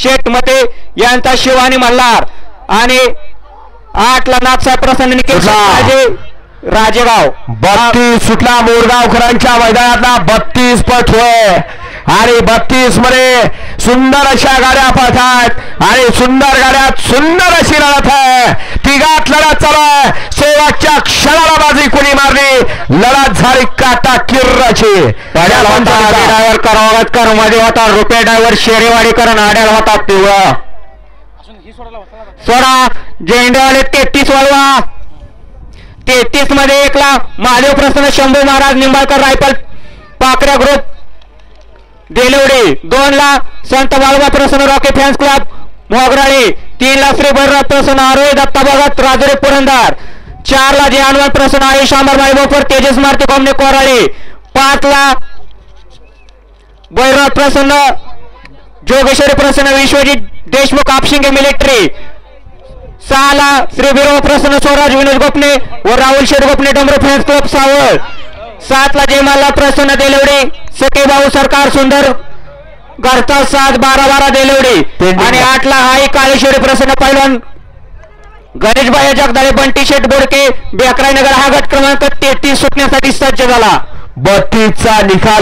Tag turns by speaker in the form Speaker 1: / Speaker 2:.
Speaker 1: शेठ मते यांचा शिवानी मल्हार आणि 8 ला नाथसाहेब प्रसन्न निकेश राजेगाव
Speaker 2: 32 सुटला मोरगावकरांच्या मैदानातला 32 पट होय आणि 32 मध्ये सुंदर अशा गाड्या पळतात आणि सुंदर गाड्यात सुंदर अशी लढत आहे. तिघात लढत चालू आहे. शेवटच्या क्षणाला बाजी कोणी मारली लढत झाली काटा किर्राची.
Speaker 1: ड्रायव्हर करवागतकर मध्ये होता रुपये ड्रायव्हर शेरेवाडीकर आड्याला होता पिवळा सोडा झेंडेवाले 33 वळवा 33 मध्ये 1 ला महादेव प्रसन्न शंभू महाराज निंबाळकर रायफल पाकऱ्या ग्रुप देलवडे 2 ला संत बाळबा प्रसन्न रॉकी फॅन्स क्लब मोगराळे 3 ला श्री भैरव प्रसन्न आरोही दत्ता भगत राजुरी पुरंदर 4 ला जे हनुमान प्रसन्न आई शांबर माईबापर तेजस मारुती कोमने कोराळे 5 ला भैरव प्रसन्न जोगेश्वरी प्रसन्न विश्वजित देशमुख आपशिंगे मिलिटरी 6 ला श्री वीरव प्रसन्न स्वराज विनोद गोपने व राहुल शेठ गोपने डोंगर फॅन्स क्लब सावळ 7 ला जय मल्हार प्रसन्न देलवडे सके भाऊ सरकार सुंदर घरचा 7 12 देलवडे आणि 8 ला आई काळेश्वरी प्रसन्न पैलवान गणेशबाई जगदाळे बंटी शेठ बोडके बेकराई नगर हा गट क्रमांक 33 सुटण्यासाठी सज्ज झाला.
Speaker 2: 32 चा निकाल.